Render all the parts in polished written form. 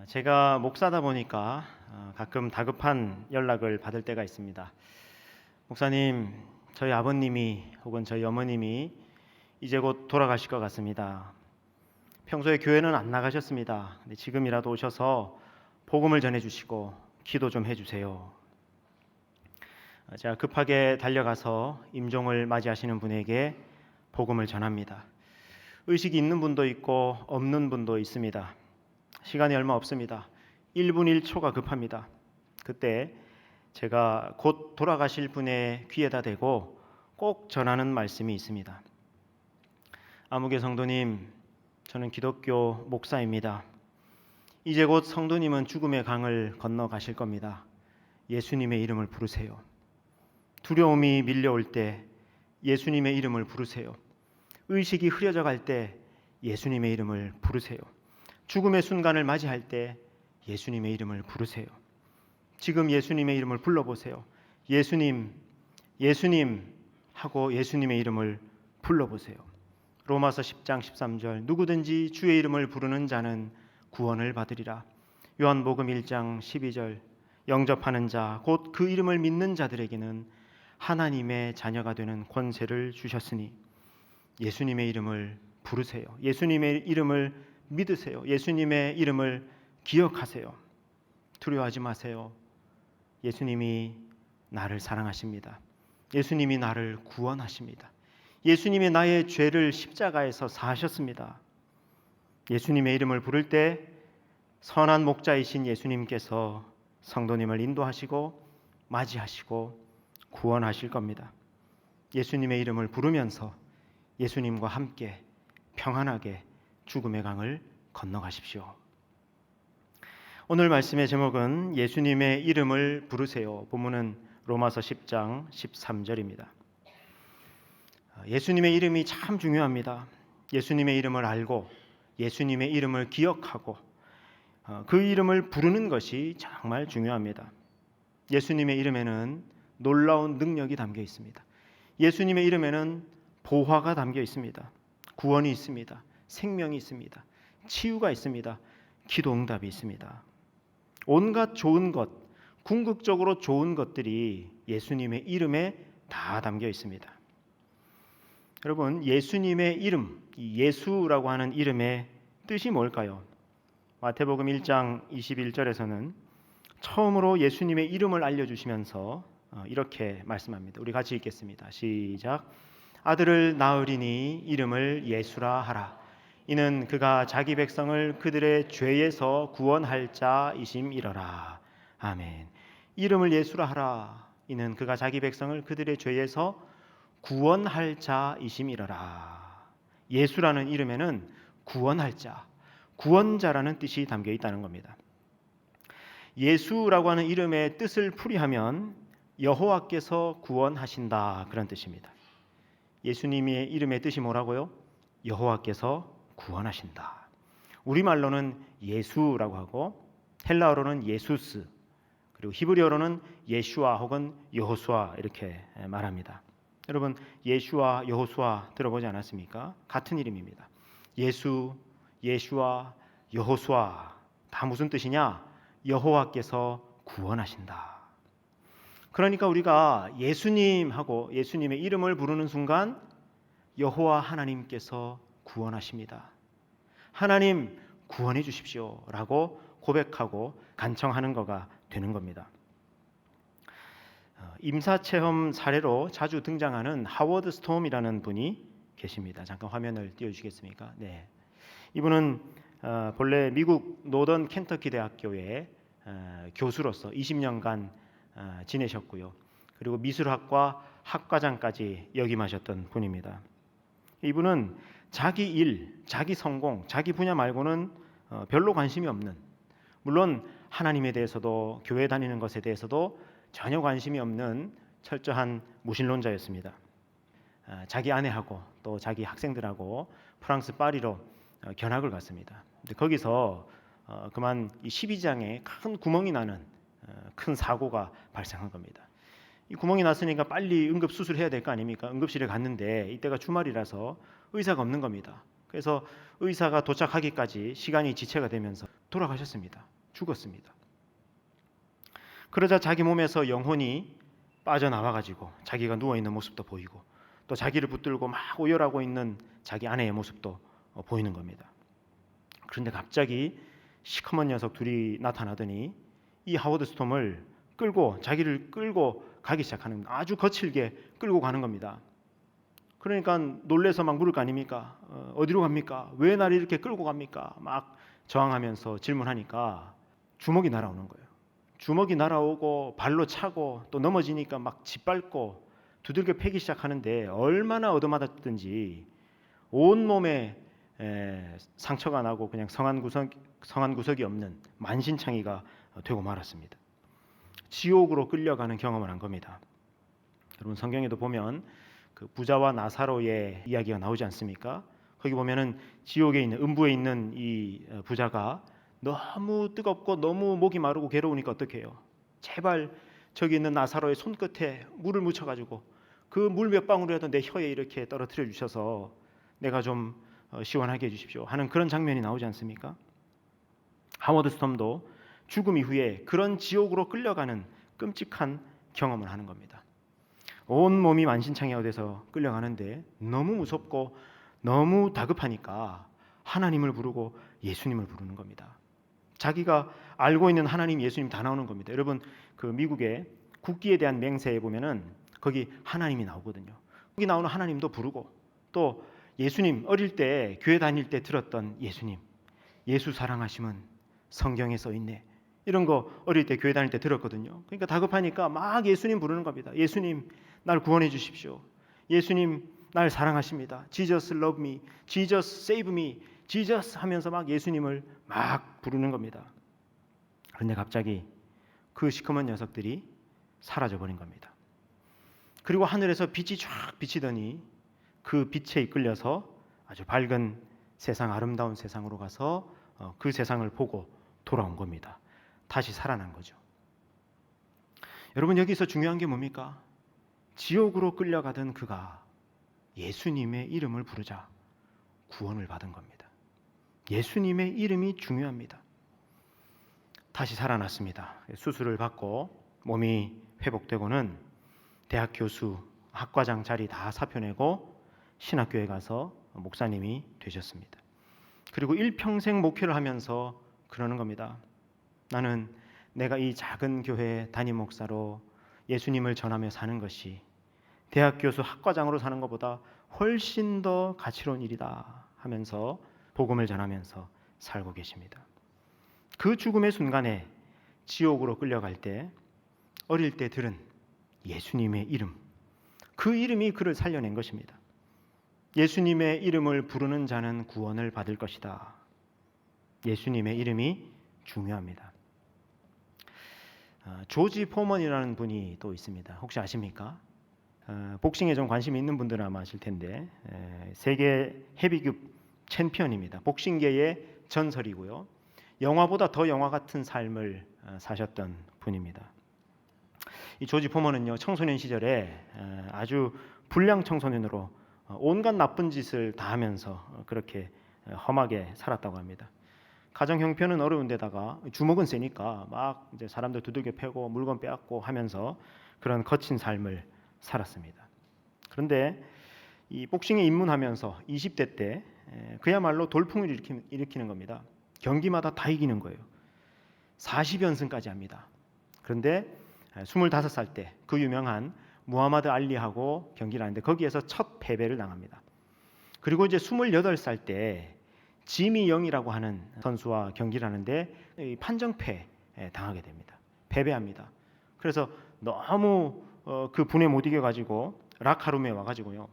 제가 목사다 보니까 가끔 다급한 연락을 받을 때가 있습니다. 목사님, 저희 아버님이 혹은 저희 어머님이 이제 곧 돌아가실 것 같습니다. 평소에 교회는 안 나가셨습니다. 근데 지금이라도 오셔서 복음을 전해주시고 기도 좀 해주세요. 제가 급하게 달려가서 임종을 맞이하시는 분에게 복음을 전합니다. 의식이 있는 분도 있고 없는 분도 있습니다. 시간이 얼마 없습니다. 1분 1초가 급합니다. 그때 제가 곧 돌아가실 분의 귀에다 대고 꼭 전하는 말씀이 있습니다. 아무개 성도님, 저는 기독교 목사입니다. 이제 곧 성도님은 죽음의 강을 건너가실 겁니다. 예수님의 이름을 부르세요. 두려움이 밀려올 때 예수님의 이름을 부르세요. 의식이 흐려져 갈 때 예수님의 이름을 부르세요. 죽음의 순간을 맞이할 때 예수님의 이름을 부르세요. 지금 예수님의 이름을 불러보세요. 예수님, 예수님 하고 예수님의 이름을 불러보세요. 로마서 10장 13절 누구든지 주의 이름을 부르는 자는 구원을 받으리라. 요한복음 1장 12절 영접하는 자 곧 그 이름을 믿는 자들에게는 하나님의 자녀가 되는 권세를 주셨으니 예수님의 이름을 부르세요. 예수님의 이름을 믿으세요. 예수님의 이름을 기억하세요. 두려워하지 마세요. 예수님이 나를 사랑하십니다. 예수님이 나를 구원하십니다. 예수님이 나의 죄를 십자가에서 사하셨습니다. 예수님의 이름을 부를 때 선한 목자이신 예수님께서 성도님을 인도하시고 맞이하시고 구원하실 겁니다. 예수님의 이름을 부르면서 예수님과 함께 평안하게 죽음의 강을 건너가십시오. 오늘 말씀의 제목은 예수님의 이름을 부르세요. 본문은 로마서 10장 13절입니다. 예수님의 이름이 참 중요합니다. 예수님의 이름을 알고 예수님의 이름을 기억하고 그 이름을 부르는 것이 정말 중요합니다. 예수님의 이름에는 놀라운 능력이 담겨 있습니다. 예수님의 이름에는 보화가 담겨 있습니다. 구원이 있습니다. 생명이 있습니다. 치유가 있습니다. 기도 응답이 있습니다. 온갖 좋은 것, 궁극적으로 좋은 것들이 예수님의 이름에 다 담겨 있습니다. 여러분, 예수님의 이름, 이 예수라고 하는 이름의 뜻이 뭘까요? 마태복음 1장 21절에서는 처음으로 예수님의 이름을 알려주시면서 이렇게 말씀합니다. 우리 같이 읽겠습니다. 시작. 아들을 낳으리니 이름을 예수라 하라. 이는 그가 자기 백성을 그들의 죄에서 구원할 자이심이러라. 아멘. 이름을 예수라 하라. 이는 그가 자기 백성을 그들의 죄에서 구원할 자이심이러라. 예수라는 이름에는 구원할 자, 구원자라는 뜻이 담겨 있다는 겁니다. 예수라고 하는 이름의 뜻을 풀이하면 여호와께서 구원하신다, 그런 뜻입니다. 예수님의 이름의 뜻이 뭐라고요? 여호와께서 구원하신다. 우리말로는 예수라고 하고 헬라어로는 예수스, 그리고 히브리어로는 예슈아 혹은 여호수아 이렇게 말합니다. 여러분, 예슈아, 여호수아 들어보지 않았습니까? 같은 이름입니다. 예수, 예슈아, 여호수아 다 무슨 뜻이냐? 여호와께서 구원하신다. 그러니까 우리가 예수님하고 예수님의 이름을 부르는 순간 여호와 하나님께서 구원하십니다. 하나님 구원해 주십시오 라고 고백하고 간청하는 거가 되는 겁니다. 임사체험 사례로 자주 등장하는 하워드 스톰이라는 분이 계십니다. 잠깐 화면을 띄워주시겠습니까? 네. 이분은 본래 미국 노던 켄터키 대학교의 교수로서 20년간 지내셨고요. 그리고 미술학과 학과장까지 역임하셨던 분입니다. 이분은 자기 일, 자기 성공, 자기 분야 말고는 별로 관심이 없는, 물론 하나님에 대해서도 교회 다니는 것에 대해서도 전혀 관심이 없는 철저한 무신론자였습니다. 자기 아내하고 또 자기 학생들하고 프랑스 파리로 견학을 갔습니다. 거기서 그만 이 12장에 큰 구멍이 나는 큰 사고가 발생한 겁니다. 이 구멍이 났으니까 빨리 응급 수술해야 될 거 아닙니까? 응급실에 갔는데 이때가 주말이라서 의사가 없는 겁니다. 그래서 의사가 도착하기까지 시간이 지체가 되면서 돌아가셨습니다. 죽었습니다. 그러자 자기 몸에서 영혼이 빠져나와가지고 자기가 누워있는 모습도 보이고 또 자기를 붙들고 막 오열하고 있는 자기 아내의 모습도 보이는 겁니다. 그런데 갑자기 시커먼 녀석 둘이 나타나더니 이 하워드 스톰을 자기를 끌고 가기 시작하는, 아주 거칠게 끌고 가는 겁니다. 그러니까 놀래서 막 물을 거 아닙니까? 어디로 갑니까? 왜 나를 이렇게 끌고 갑니까? 막 저항하면서 질문하니까 주먹이 날아오는 거예요. 주먹이 날아오고 발로 차고 또 넘어지니까 막 짓밟고 두들겨 패기 시작하는데 얼마나 얻어맞았든지 온몸에 상처가 나고 그냥 성한 구석이 없는 만신창이가 되고 말았습니다. 지옥으로 끌려가는 경험을 한 겁니다. 여러분, 성경에도 보면 그 부자와 나사로의 이야기가 나오지 않습니까? 거기 보면은 지옥에 있는, 음부에 있는 이 부자가 너무 뜨겁고 너무 목이 마르고 괴로우니까 어떻게 해요? 제발 저기 있는 나사로의 손끝에 물을 묻혀가지고 그 물 몇 방울이라도 내 혀에 이렇게 떨어뜨려 주셔서 내가 좀 시원하게 해주십시오 하는 그런 장면이 나오지 않습니까? 하워드 스톰도 죽음 이후에 그런 지옥으로 끌려가는 끔찍한 경험을 하는 겁니다. 온 몸이 만신창이가 돼서 끌려가는데 너무 무섭고 너무 다급하니까 하나님을 부르고 예수님을 부르는 겁니다. 자기가 알고 있는 하나님, 예수님 다 나오는 겁니다. 여러분, 그 미국의 국기에 대한 맹세에 보면은 거기 하나님이 나오거든요. 거기 나오는 하나님도 부르고 또 예수님, 어릴 때 교회 다닐 때 들었던 예수님, 예수 사랑하심은 성경에 써 있네, 이런 거 어릴 때 교회 다닐 때 들었거든요. 그러니까 다급하니까 막 예수님 부르는 겁니다. 예수님 날 구원해 주십시오. 예수님 날 사랑하십니다. Jesus love me, Jesus save me, Jesus 하면서 막 예수님을 막 부르는 겁니다. 그런데 갑자기 그 시커먼 녀석들이 사라져 버린 겁니다. 그리고 하늘에서 빛이 쫙 비치더니 그 빛에 이끌려서 아주 밝은 세상, 아름다운 세상으로 가서 그 세상을 보고 돌아온 겁니다. 다시 살아난 거죠. 여러분, 여기서 중요한 게 뭡니까? 지옥으로 끌려가던 그가 예수님의 이름을 부르자 구원을 받은 겁니다. 예수님의 이름이 중요합니다. 다시 살아났습니다. 수술을 받고 몸이 회복되고는 대학 교수, 학과장 자리 다 사표내고 신학교에 가서 목사님이 되셨습니다. 그리고 일평생 목회를 하면서 그러는 겁니다. 나는 내가 이 작은 교회 담임 목사로 예수님을 전하며 사는 것이 대학 교수, 학과장으로 사는 것보다 훨씬 더 가치로운 일이다 하면서 복음을 전하면서 살고 계십니다. 그 죽음의 순간에 지옥으로 끌려갈 때 어릴 때 들은 예수님의 이름, 그 이름이 그를 살려낸 것입니다. 예수님의 이름을 부르는 자는 구원을 받을 것이다. 예수님의 이름이 중요합니다. 조지 포먼이라는 분이 또 있습니다. 혹시 아십니까? 복싱에 좀 관심이 있는 분들은 아마 아실 텐데 세계 헤비급 챔피언입니다. 복싱계의 전설이고요. 영화보다 더 영화 같은 삶을 사셨던 분입니다. 이 조지 포먼은요, 청소년 시절에 아주 불량 청소년으로 온갖 나쁜 짓을 다 하면서 그렇게 험하게 살았다고 합니다. 가정 형편은 어려운데다가 주먹은 세니까 막 이제 사람들 두들겨 패고 물건 빼앗고 하면서 그런 거친 삶을 살았습니다. 그런데 이 복싱에 입문하면서 20대 때 그야말로 돌풍을 일으키는 겁니다. 경기마다 다 이기는 거예요. 40연승까지 합니다. 그런데 25살 때 그 유명한 무하마드 알리하고 경기를 하는데 거기에서 첫 패배를 당합니다. 그리고 이제 28살 때 지미 영이라고 하는 선수와 경기를 하는데 판정패 당하게 됩니다. 패배합니다. 그래서 너무 그 분에 못 이겨가지고 락하룸에 와가지고요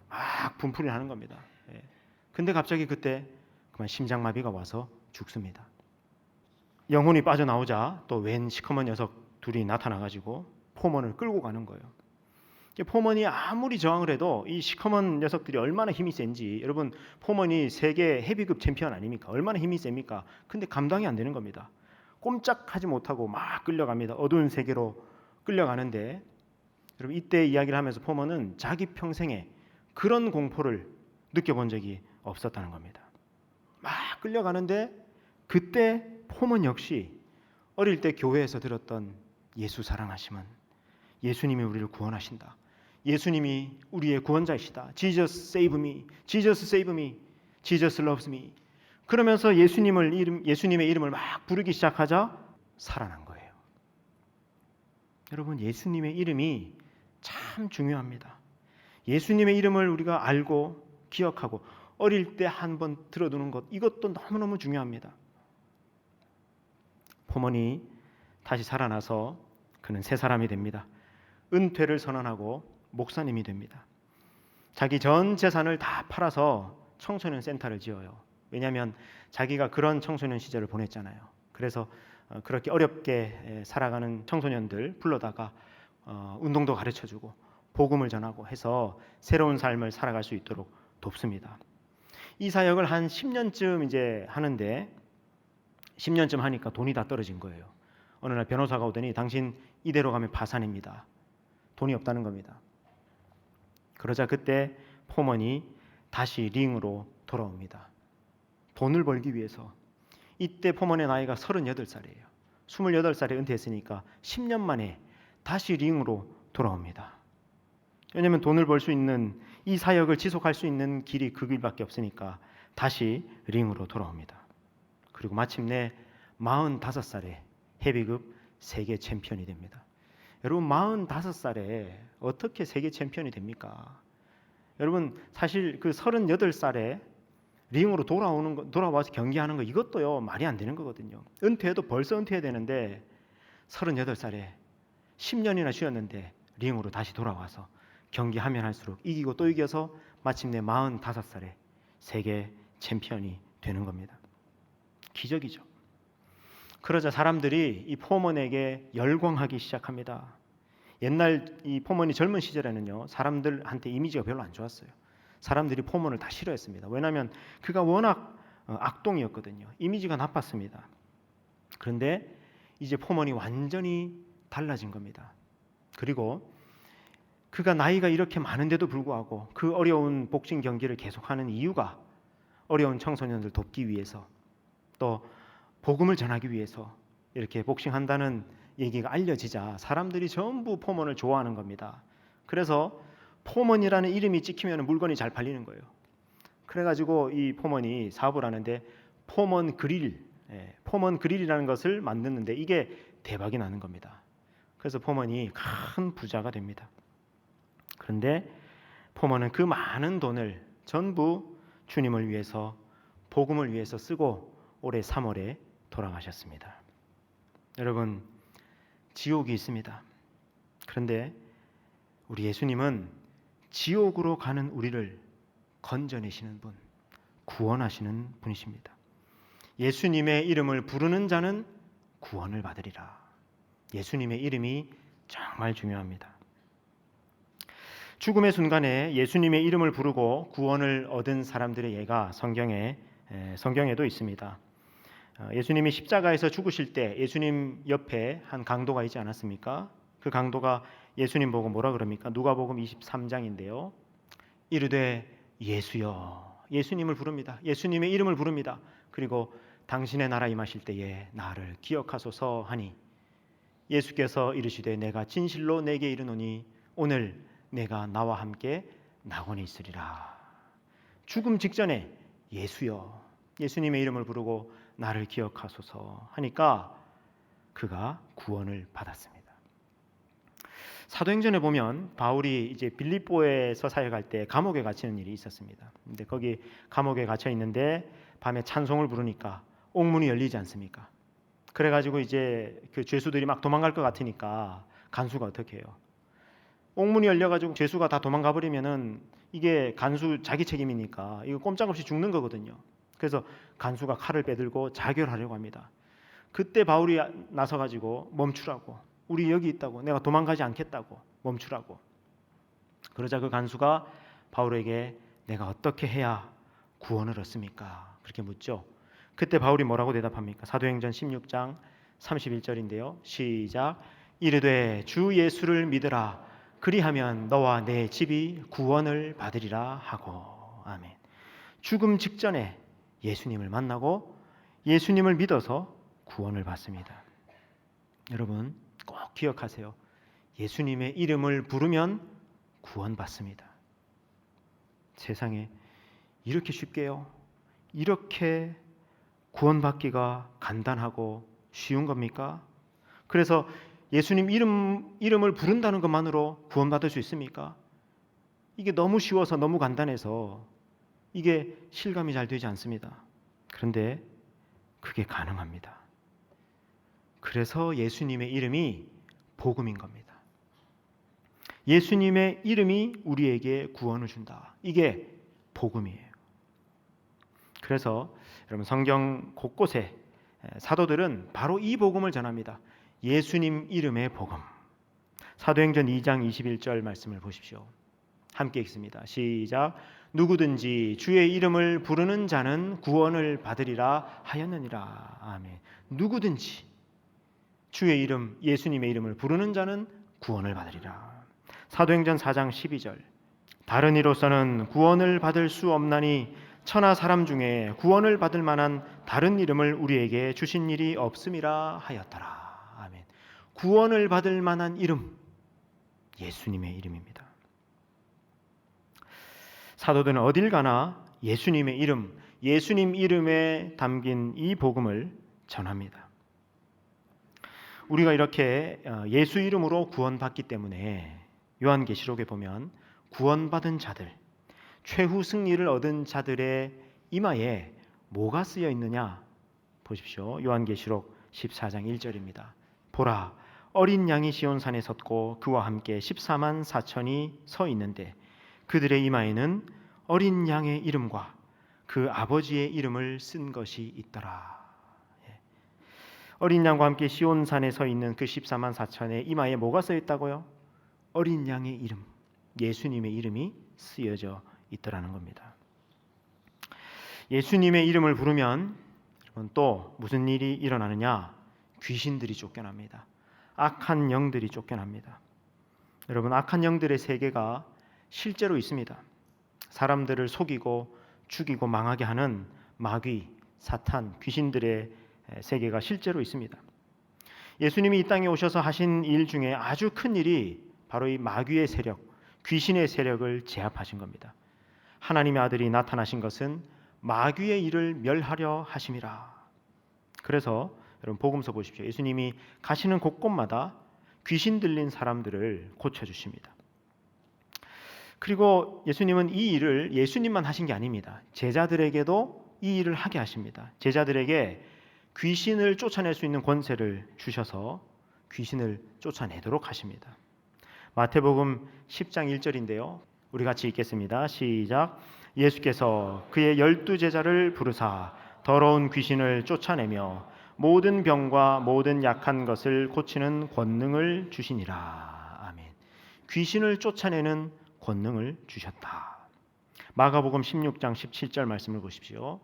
막 분풀이를 하는 겁니다. 근데 갑자기 그때 그만 심장마비가 와서 죽습니다. 영혼이 빠져나오자 또 웬 시커먼 녀석 둘이 나타나가지고 포먼을 끌고 가는 거예요. 포먼이 아무리 저항을 해도 이 시커먼 녀석들이 얼마나 힘이 센지, 여러분 포먼이 세계 헤비급 챔피언 아닙니까? 얼마나 힘이 셉니까? 근데 감당이 안 되는 겁니다. 꼼짝하지 못하고 막 끌려갑니다. 어두운 세계로 끌려가는데 여러분 이때 이야기를 하면서 포먼은 자기 평생에 그런 공포를 느껴본 적이 없었다는 겁니다. 막 끌려가는데 그때 포먼 역시 어릴 때 교회에서 들었던 예수 사랑하심은 예수님이 우리를 구원하신다. 예수님이 우리의 구원자이시다. Jesus save me. Jesus save me. Jesus loves me. 그러면서 예수님의 이름을 막 부르기 시작하자 살아난 거예요. 여러분, 예수님의 이름이 참 중요합니다. 예수님의 이름을 우리가 알고 기억하고 어릴 때 한번 들어두는 것, 이것도 너무너무 중요합니다. 포몬이 다시 살아나서 그는 새 사람이 됩니다. 은퇴를 선언하고 목사님이 됩니다. 자기 전 재산을 다 팔아서 청소년 센터를 지어요. 왜냐하면 자기가 그런 청소년 시절을 보냈잖아요. 그래서 그렇게 어렵게 살아가는 청소년들 불러다가 운동도 가르쳐주고 복음을 전하고 해서 새로운 삶을 살아갈 수 있도록 돕습니다. 이 사역을 한 10년쯤 이제 하는데 10년쯤 하니까 돈이 다 떨어진 거예요. 어느 날 변호사가 오더니 당신 이대로 가면 파산입니다. 돈이 없다는 겁니다. 그러자 그때 포먼이 다시 링으로 돌아옵니다. 돈을 벌기 위해서. 이때 포먼의 나이가 38살이에요. 28살에 은퇴했으니까 10년 만에 다시 링으로 돌아옵니다. 왜냐하면 돈을 벌 수 있는 이 사역을 지속할 수 있는 길이 그 길밖에 없으니까 다시 링으로 돌아옵니다. 그리고 마침내 45살에 헤비급 세계 챔피언이 됩니다. 여러분, 45살에 어떻게 세계 챔피언이 됩니까? 여러분, 사실 그 38살에 링으로 돌아와서 경기하는 거, 이것도요 말이 안 되는 거거든요. 은퇴해도 벌써 은퇴해야 되는데 38살에 10년이나 쉬었는데 링으로 다시 돌아와서 경기하면 할수록 이기고 또 이겨서 마침내 45살에 세계 챔피언이 되는 겁니다. 기적이죠. 그러자 사람들이 이 포먼에게 열광하기 시작합니다. 옛날 이 포먼이 젊은 시절에는요 사람들한테 이미지가 별로 안 좋았어요. 사람들이 포먼을 다 싫어했습니다. 왜냐하면 그가 워낙 악동이었거든요. 이미지가 나빴습니다. 그런데 이제 포먼이 완전히 달라진 겁니다. 그리고 그가 나이가 이렇게 많은데도 불구하고 그 어려운 복싱 경기를 계속하는 이유가 어려운 청소년들 돕기 위해서, 또 복음을 전하기 위해서 이렇게 복싱한다는 얘기가 알려지자 사람들이 전부 포먼을 좋아하는 겁니다. 그래서 포먼이라는 이름이 찍히면 물건이 잘 팔리는 거예요. 그래가지고 이 포먼이 사업을 하는데 포먼 그릴이라는 것을 만드는데 이게 대박이 나는 겁니다. 그래서 포먼이 큰 부자가 됩니다. 그런데 포먼은 그 많은 돈을 전부 주님을 위해서, 복음을 위해서 쓰고 올해 3월에 돌아가셨습니다. 여러분, 지옥이 있습니다. 그런데 우리 예수님은 지옥으로 가는 우리를 건져내시는 분, 구원하시는 분이십니다. 예수님의 이름을 부르는 자는 구원을 받으리라. 예수님의 이름이 정말 중요합니다. 죽음의 순간에 예수님의 이름을 부르고 구원을 얻은 사람들의 예가 성경에도 있습니다. 예수님이 십자가에서 죽으실 때 예수님 옆에 한 강도가 있지 않았습니까? 그 강도가 예수님 보고 뭐라 그럽니까? 누가복음 23장인데요. 이르되 예수여, 예수님을 부릅니다. 예수님의 이름을 부릅니다. 그리고 당신의 나라 임하실 때에 나를 기억하소서 하니 예수께서 이르시되 내가 진실로 내게 이르노니 오늘 내가 나와 함께 낙원에 있으리라. 죽음 직전에 예수여, 예수님의 이름을 부르고 나를 기억하소서 하니까 그가 구원을 받았습니다. 사도행전에 보면 바울이 이제 빌립보에서 사역할 때 감옥에 갇히는 일이 있었습니다. 근데 거기 감옥에 갇혀 있는데 밤에 찬송을 부르니까 옥문이 열리지 않습니까? 그래가지고 이제 그 죄수들이 막 도망갈 것 같으니까 간수가 어떻게 해요? 옥문이 열려가지고 죄수가 다 도망가 버리면은 이게 간수 자기 책임이니까 이거 꼼짝없이 죽는 거거든요. 그래서 간수가 칼을 빼들고 자결하려고 합니다. 그때 바울이 나서가지고 멈추라고, 우리 여기 있다고, 내가 도망가지 않겠다고, 멈추라고. 그러자 그 간수가 바울에게 내가 어떻게 해야 구원을 얻습니까? 그렇게 묻죠. 그때 바울이 뭐라고 대답합니까? 사도행전 16장 31절인데요. 시작. 이르되 주 예수를 믿으라. 그리하면 너와 내 집이 구원을 받으리라 하고. 아멘. 죽음 직전에 예수님을 만나고 예수님을 믿어서 구원을 받습니다. 여러분 꼭 기억하세요. 예수님의 이름을 부르면 구원받습니다. 세상에 이렇게 쉽게요? 이렇게 구원받기가 간단하고 쉬운 겁니까? 그래서 예수님 이름을 부른다는 것만으로 구원받을 수 있습니까? 이게 너무 쉬워서 너무 간단해서 이게 실감이 잘 되지 않습니다. 그런데 그게 가능합니다. 그래서 예수님의 이름이 복음인 겁니다. 예수님의 이름이 우리에게 구원을 준다. 이게 복음이에요. 그래서 여러분 성경 곳곳에 사도들은 바로 이 복음을 전합니다. 예수님 이름의 복음. 사도행전 2장 21절 말씀을 보십시오. 함께 읽습니다. 시작. 누구든지 주의 이름을 부르는 자는 구원을 받으리라 하였느니라. 아멘. 누구든지 주의 이름, 예수님의 이름을 부르는 자는 구원을 받으리라. 사도행전 4장 12절. 다른 이로서는 구원을 받을 수 없나니 천하 사람 중에 구원을 받을 만한 다른 이름을 우리에게 주신 일이 없음이라 하였더라. 아멘. 구원을 받을 만한 이름, 예수님의 이름입니다. 사도들은 어딜 가나 예수님의 이름, 예수님 이름에 담긴 이 복음을 전합니다. 우리가 이렇게 예수 이름으로 구원받기 때문에 요한계시록에 보면 구원받은 자들, 최후 승리를 얻은 자들의 이마에 뭐가 쓰여 있느냐 보십시오. 요한계시록 14장 1절입니다. 보라, 어린 양이 시온산에 섰고 그와 함께 14만 4천이 서 있는데 그들의 이마에는 어린 양의 이름과 그 아버지의 이름을 쓴 것이 있더라. 어린 양과 함께 시온산에 서 있는 그 14만 4천의 이마에 뭐가 써 있다고요? 어린 양의 이름, 예수님의 이름이 쓰여져 있더라는 겁니다. 예수님의 이름을 부르면 또 무슨 일이 일어나느냐? 귀신들이 쫓겨납니다. 악한 영들이 쫓겨납니다. 여러분, 악한 영들의 세계가 실제로 있습니다. 사람들을 속이고 죽이고 망하게 하는 마귀, 사탄, 귀신들의 세계가 실제로 있습니다. 예수님이 이 땅에 오셔서 하신 일 중에 아주 큰 일이 바로 이 마귀의 세력, 귀신의 세력을 제압하신 겁니다. 하나님의 아들이 나타나신 것은 마귀의 일을 멸하려 하심이라. 그래서 여러분 복음서 보십시오. 예수님이 가시는 곳곳마다 귀신 들린 사람들을 고쳐주십니다. 그리고 예수님은 이 일을 예수님만 하신 게 아닙니다. 제자들에게도 이 일을 하게 하십니다. 제자들에게 귀신을 쫓아낼 수 있는 권세를 주셔서 귀신을 쫓아내도록 하십니다. 마태복음 10장 1절인데요. 우리 같이 읽겠습니다. 시작. 예수께서 그의 12제자를 부르사 더러운 귀신을 쫓아내며 모든 병과 모든 약한 것을 고치는 권능을 주시니라. 아멘. 귀신을 쫓아내는 권능을 주셨다. 마가복음 16장 17절 말씀을 보십시오.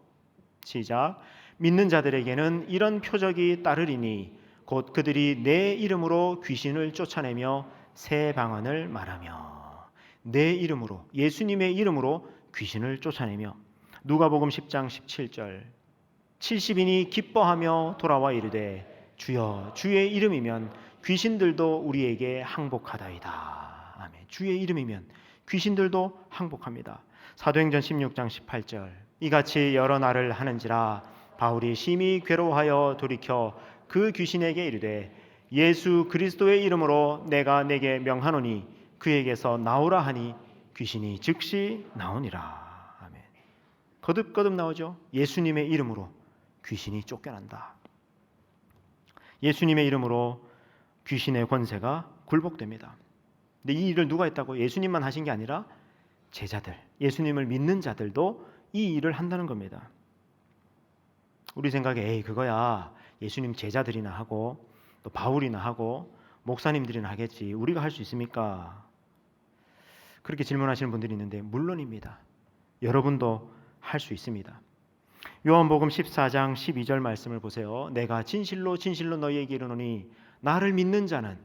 시작. 믿는 자들에게는 이런 표적이 따르리니 곧 그들이 내 이름으로 귀신을 쫓아내며 새 방언을 말하며. 내 이름으로, 예수님의 이름으로 귀신을 쫓아내며. 누가복음 10장 17절. 70인이 기뻐하며 돌아와 이르되 주여 주의 이름이면 귀신들도 우리에게 항복하다이다. 아멘. 주의 이름이면 귀신들도 항복합니다. 사도행전 16장 18절. 이같이 여러 날을 하는지라 바울이 심히 괴로워하여 돌이켜 그 귀신에게 이르되 예수 그리스도의 이름으로 내가 내게 명하노니 그에게서 나오라 하니 귀신이 즉시 나오니라. 아멘. 거듭거듭 나오죠. 예수님의 이름으로 귀신이 쫓겨난다. 예수님의 이름으로 귀신의 권세가 굴복됩니다. 근데 이 일을 누가 했다고? 예수님만 하신 게 아니라 제자들, 예수님을 믿는 자들도 이 일을 한다는 겁니다. 우리 생각에 에이 그거야 예수님 제자들이나 하고 또 바울이나 하고 목사님들이나 하겠지 우리가 할 수 있습니까? 그렇게 질문하시는 분들이 있는데 물론입니다. 여러분도 할 수 있습니다. 요한복음 14장 12절 말씀을 보세요. 내가 진실로 진실로 너희에게 이르노니 나를 믿는 자는,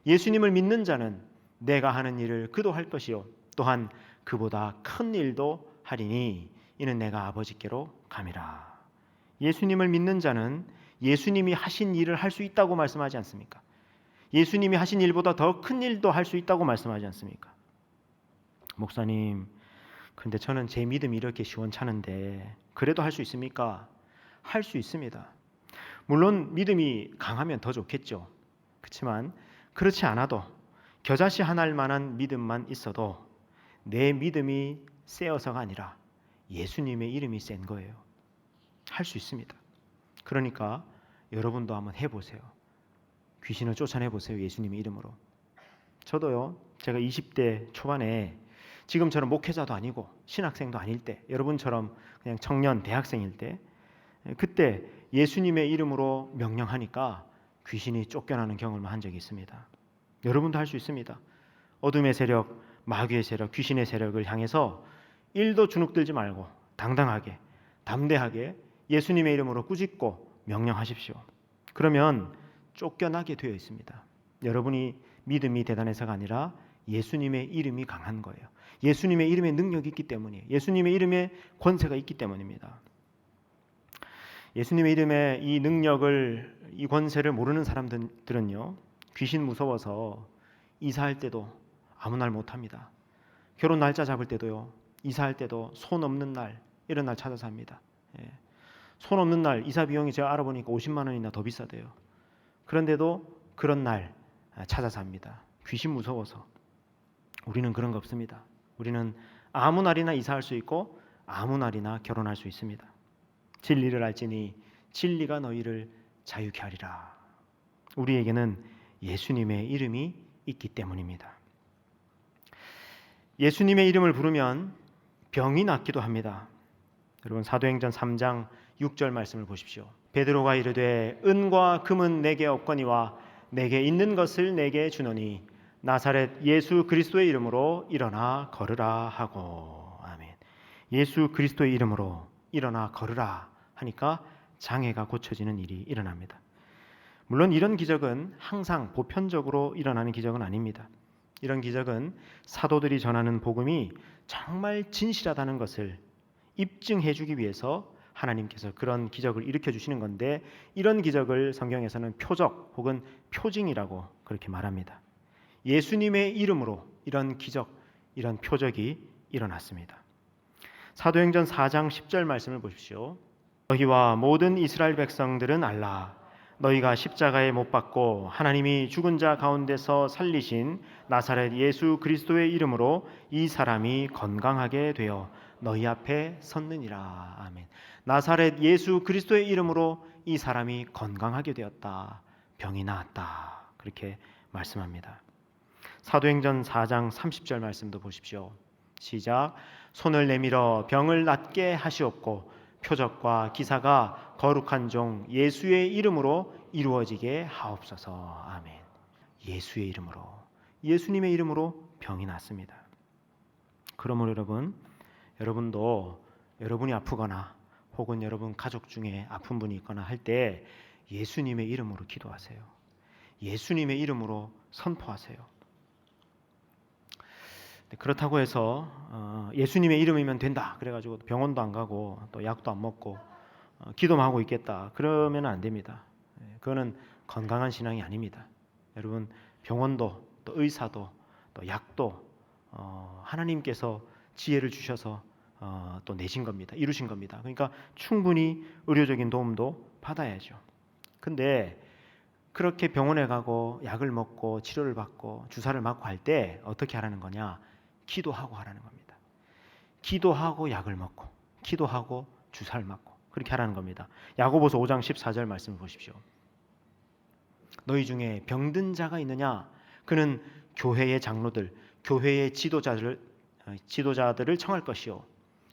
예수님을 믿는 자는 내가 하는 일을 그도 할 것이요 또한 그보다 큰 일도 하리니 이는 내가 아버지께로 감이라. 예수님을 믿는 자는 예수님이 하신 일을 할 수 있다고 말씀하지 않습니까? 예수님이 하신 일보다 더 큰 일도 할 수 있다고 말씀하지 않습니까? 목사님, 근데 저는 제 믿음이 이렇게 시원찮은데 그래도 할 수 있습니까? 할 수 있습니다. 물론 믿음이 강하면 더 좋겠죠. 그렇지만 그렇지 않아도 겨자씨 하나일 만한 믿음만 있어도 내 믿음이 세어서가 아니라 예수님의 이름이 센 거예요. 할 수 있습니다. 그러니까 여러분도 한번 해보세요. 귀신을 쫓아내보세요. 예수님의 이름으로. 저도요. 제가 20대 초반에 지금처럼 목회자도 아니고 신학생도 아닐 때, 여러분처럼 그냥 청년 대학생일 때, 그때 예수님의 이름으로 명령하니까 귀신이 쫓겨나는 경험을 한 적이 있습니다. 여러분도 할 수 있습니다. 어둠의 세력, 마귀의 세력, 귀신의 세력을 향해서 1도 주눅들지 말고 당당하게, 담대하게 예수님의 이름으로 꾸짖고 명령하십시오. 그러면 쫓겨나게 되어 있습니다. 여러분이 믿음이 대단해서가 아니라 예수님의 이름이 강한 거예요. 예수님의 이름에 능력이 있기 때문이에요. 예수님의 이름에 권세가 있기 때문입니다. 예수님의 이름에 이 능력을, 이 권세를 모르는 사람들은요, 귀신 무서워서 이사할 때도 아무 날 못합니다. 결혼 날짜 잡을 때도요, 이사할 때도 손 없는 날, 이런 날 찾아서 합니다. 손 없는 날 이사 비용이 제가 알아보니까 50만 원이나 더 비싸대요. 그런데도 그런 날 찾아서 합니다. 귀신 무서워서. 우리는 그런 거 없습니다. 우리는 아무 날이나 이사할 수 있고 아무 날이나 결혼할 수 있습니다. 진리를 알지니 진리가 너희를 자유케 하리라. 우리에게는 예수님의 이름이 있기 때문입니다. 예수님의 이름을 부르면 병이 낫기도 합니다. 여러분 사도행전 3장 6절 말씀을 보십시오. 베드로가 이르되 은과 금은 내게 없거니와 내게 있는 것을 내게 주노니 나사렛 예수 그리스도의 이름으로 일어나 걸으라 하고. 아멘. 예수 그리스도의 이름으로 일어나 걸으라 하니까 장애가 고쳐지는 일이 일어납니다. 물론 이런 기적은 항상 보편적으로 일어나는 기적은 아닙니다. 이런 기적은 사도들이 전하는 복음이 정말 진실하다는 것을 입증해 주기 위해서 하나님께서 그런 기적을 일으켜 주시는 건데, 이런 기적을 성경에서는 표적 혹은 표징이라고 그렇게 말합니다. 예수님의 이름으로 이런 기적, 이런 표적이 일어났습니다. 사도행전 4장 10절 말씀을 보십시오. 너희와 모든 이스라엘 백성들은 알라. 너희가 십자가에 못 박고 하나님이 죽은 자 가운데서 살리신 나사렛 예수 그리스도의 이름으로 이 사람이 건강하게 되어 너희 앞에 섰느니라. 아멘. 나사렛 예수 그리스도의 이름으로 이 사람이 건강하게 되었다. 병이 나았다. 그렇게 말씀합니다. 사도행전 4장 30절 말씀도 보십시오. 시작. 손을 내밀어 병을 낫게 하시옵고 표적과 기사가 거룩한 종 예수의 이름으로 이루어지게 하옵소서. 아멘. 예수의 이름으로, 예수님의 이름으로 병이 낫습니다. 그러므로 여러분도 여러분이 아프거나 혹은 여러분 가족 중에 아픈 분이 있거나 할 때 예수님의 이름으로 기도하세요. 예수님의 이름으로 선포하세요. 그렇다고 해서 예수님의 이름이면 된다 그래가지고 병원도 안 가고 또 약도 안 먹고 기도만 하고 있겠다 그러면 안 됩니다. 그거는 건강한 신앙이 아닙니다. 여러분 병원도 또 의사도 또 약도 하나님께서 지혜를 주셔서 또 내신 겁니다. 이루신 겁니다. 그러니까 충분히 의료적인 도움도 받아야죠. 근데 그렇게 병원에 가고 약을 먹고 치료를 받고 주사를 맞고 할 때 어떻게 하라는 거냐? 기도하고 하라는 겁니다. 기도하고 약을 먹고 기도하고 주사를 맞고 그렇게 하라는 겁니다. 야고보서 5장 14절 말씀을 보십시오. 너희 중에 병든 자가 있느냐? 그는 교회의 장로들, 교회의 지도자들을 청할 것이요.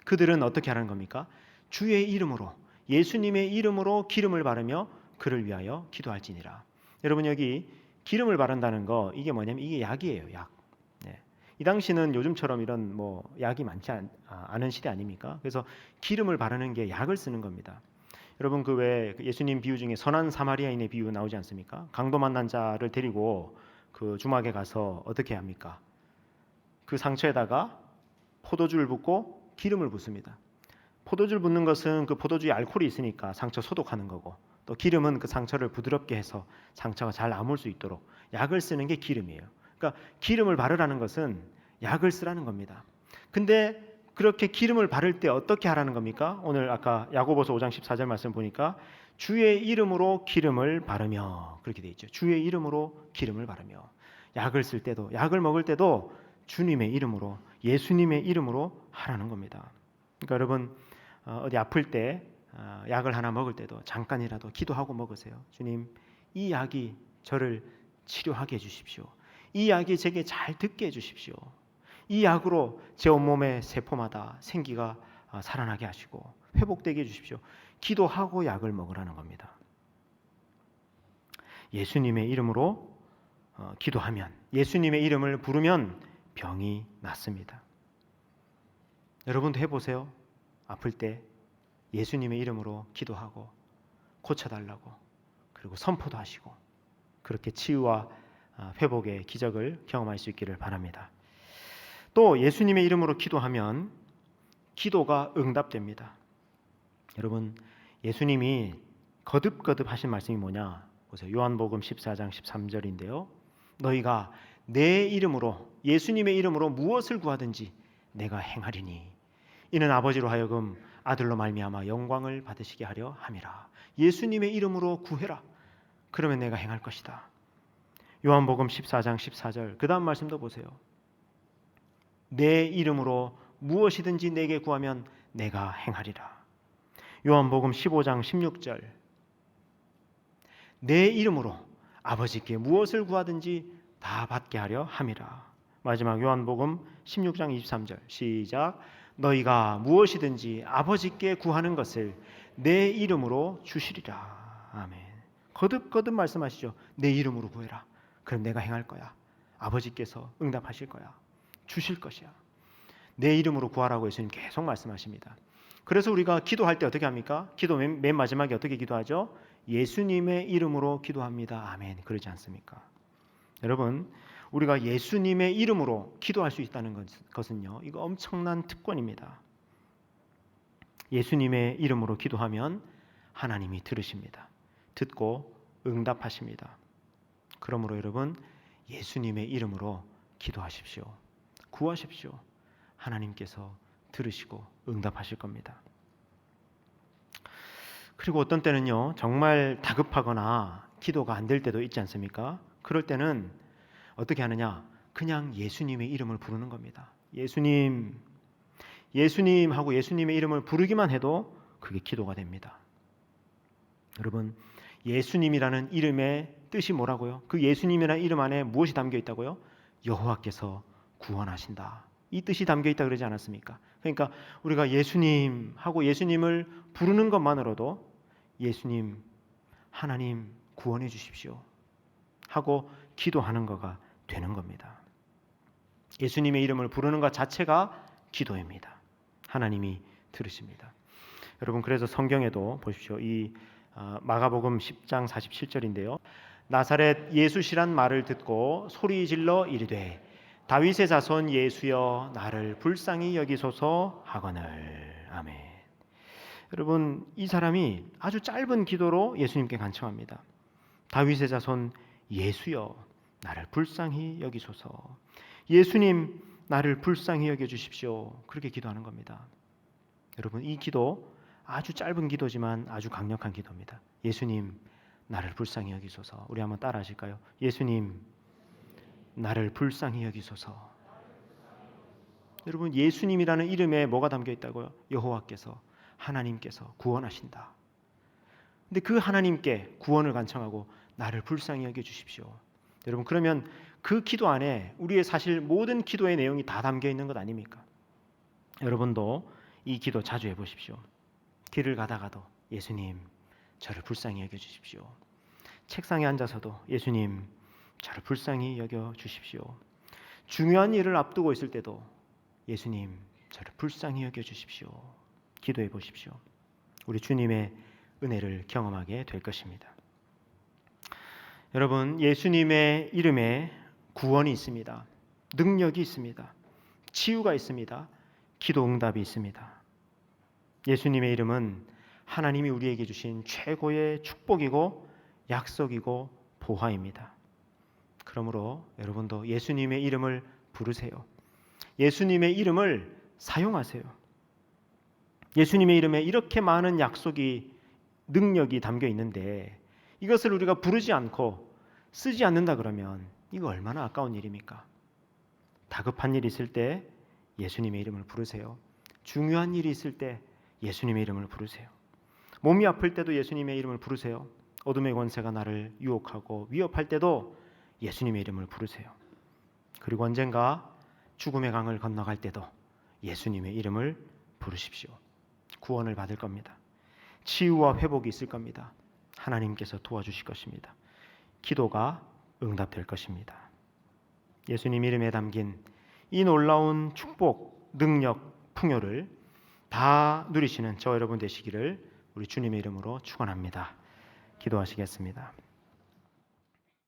그들은 어떻게 하라는 겁니까? 주의 이름으로, 예수님의 이름으로 기름을 바르며 그를 위하여 기도할지니라. 여러분 여기 기름을 바른다는 거 이게 뭐냐면 이게 약이에요. 약. 이 당시는 요즘처럼 이런 약이 많지 않은 시대 아닙니까? 그래서 기름을 바르는 게 약을 쓰는 겁니다. 여러분 그 왜 예수님 비유 중에 선한 사마리아인의 비유 나오지 않습니까? 강도 만난 자를 데리고 그 주막에 가서 어떻게 합니까? 그 상처에다가 포도주를 붓고 기름을 붓습니다. 포도주를 붓는 것은 그 포도주에 알코올이 있으니까 상처 소독하는 거고, 또 기름은 그 상처를 부드럽게 해서 상처가 잘 아물 수 있도록 약을 쓰는 게 기름이에요. 그러니까 기름을 바르라는 것은 약을 쓰라는 겁니다. 근데 그렇게 기름을 바를 때 어떻게 하라는 겁니까? 오늘 아까 야고보서 5장 14절 말씀 보니까 주의 이름으로 기름을 바르며 그렇게 돼 있죠. 주의 이름으로 기름을 바르며 약을 쓸 때도 약을 먹을 때도 주님의 이름으로 예수님의 이름으로 하라는 겁니다. 그러니까 여러분 어디 아플 때 약을 하나 먹을 때도 잠깐이라도 기도하고 먹으세요. 주님, 이 약이 저를 치료하게 해주십시오. 이 약이 제게 잘 듣게 해주십시오. 이 약으로 제 온몸의 세포마다 생기가 살아나게 하시고 회복되게 해주십시오. 기도하고 약을 먹으라는 겁니다. 예수님의 이름으로 기도하면, 예수님의 이름을 부르면 병이 낫습니다. 여러분도 해보세요. 아플 때 예수님의 이름으로 기도하고 고쳐달라고, 그리고 선포도 하시고 그렇게 치유와 회복의 기적을 경험할 수 있기를 바랍니다. 또 예수님의 이름으로 기도하면 기도가 응답됩니다. 여러분, 예수님이 거듭거듭 하신 말씀이 뭐냐 보세요. 요한복음 14장 13절인데요. 너희가 내 이름으로, 예수님의 이름으로 무엇을 구하든지 내가 행하리니 이는 아버지로 하여금 아들로 말미암아 영광을 받으시게 하려 함이라. 예수님의 이름으로 구해라. 그러면 내가 행할 것이다. 요한복음 14장 14절 그 다음 말씀도 보세요. 내 이름으로 무엇이든지 내게 구하면 내가 행하리라. 요한복음 15장 16절 내 이름으로 아버지께 무엇을 구하든지 다 받게 하려 함이라. 마지막 요한복음 16장 23절 시작. 너희가 무엇이든지 아버지께 구하는 것을 내 이름으로 주시리라. 아멘. 거듭거듭 말씀하시죠. 내 이름으로 구해라. 그럼 내가 행할 거야. 아버지께서 응답하실 거야. 주실 것이야. 내 이름으로 구하라고 예수님 계속 말씀하십니다. 그래서 우리가 기도할 때 어떻게 합니까? 기도 맨 마지막에 어떻게 기도하죠? 예수님의 이름으로 기도합니다. 아멘. 그러지 않습니까? 여러분, 우리가 예수님의 이름으로 기도할 수 있다는 것은요, 이거 엄청난 특권입니다. 예수님의 이름으로 기도하면 하나님이 들으십니다. 듣고 응답하십니다. 그러므로 여러분, 예수님의 이름으로 기도하십시오. 구하십시오. 하나님께서 들으시고 응답하실 겁니다. 그리고 어떤 때는요, 정말 다급하거나 기도가 안 될 때도 있지 않습니까? 그럴 때는 어떻게 하느냐? 그냥 예수님의 이름을 부르는 겁니다. 예수님, 예수님 하고 예수님의 이름을 부르기만 해도 그게 기도가 됩니다. 여러분, 예수님이라는 이름의 뜻이 뭐라고요? 그 예수님이라는 이름 안에 무엇이 담겨 있다고요? 여호와께서 구원하신다. 이 뜻이 담겨 있다 그러지 않았습니까? 그러니까 우리가 예수님 하고 예수님을 부르는 것만으로도 예수님, 하나님 구원해 주십시오 하고 기도하는 거가 되는 겁니다. 예수님의 이름을 부르는 것 자체가 기도입니다. 하나님이 들으십니다. 여러분, 그래서 성경에도 보십시오. 이 마가복음 10장 47절인데요. 나사렛 예수시란 말을 듣고 소리 질러 이르되 다윗의 자손 예수여 나를 불쌍히 여기소서 하거늘. 아멘. 여러분, 이 사람이 아주 짧은 기도로 예수님께 간청합니다. 다윗의 자손 예수여 나를 불쌍히 여기소서. 예수님 나를 불쌍히 여겨주십시오. 그렇게 기도하는 겁니다. 여러분, 이 기도 아주 짧은 기도지만 아주 강력한 기도입니다. 예수님 나를 불쌍히 여기소서. 우리 한번 따라 하실까요? 예수님 나를 불쌍히 여기소서. 여러분, 예수님이라는 이름에 뭐가 담겨 있다고요? 여호와께서, 하나님께서 구원하신다. 근데 그 하나님께 구원을 간청하고 나를 불쌍히 여겨주십시오. 여러분, 그러면 그 기도 안에 우리의 사실 모든 기도의 내용이 다 담겨 있는 것 아닙니까? 여러분도 이 기도 자주 해보십시오. 길을 가다가도 예수님 저를 불쌍히 여겨주십시오. 책상에 앉아서도 예수님 저를 불쌍히 여겨주십시오. 중요한 일을 앞두고 있을 때도 예수님 저를 불쌍히 여겨주십시오. 기도해 보십시오. 우리 주님의 은혜를 경험하게 될 것입니다. 여러분, 예수님의 이름에 구원이 있습니다. 능력이 있습니다. 치유가 있습니다. 기도 응답이 있습니다. 예수님의 이름은 하나님이 우리에게 주신 최고의 축복이고 약속이고 보화입니다. 그러므로 여러분도 예수님의 이름을 부르세요. 예수님의 이름을 사용하세요. 예수님의 이름에 이렇게 많은 약속이 능력이 담겨 있는데 이것을 우리가 부르지 않고 쓰지 않는다 그러면 이거 얼마나 아까운 일입니까? 다급한 일이 있을 때 예수님의 이름을 부르세요. 중요한 일이 있을 때 예수님의 이름을 부르세요. 몸이 아플 때도 예수님의 이름을 부르세요. 어둠의 권세가 나를 유혹하고 위협할 때도 예수님의 이름을 부르세요. 그리고 언젠가 죽음의 강을 건너갈 때도 예수님의 이름을 부르십시오. 구원을 받을 겁니다. 치유와 회복이 있을 겁니다. 하나님께서 도와주실 것입니다. 기도가 응답될 것입니다. 예수님 이름에 담긴 이 놀라운 축복, 능력, 풍요를 다 누리시는 저 여러분 되시기를 우리 주님의 이름으로 축원합니다. 기도하시겠습니다.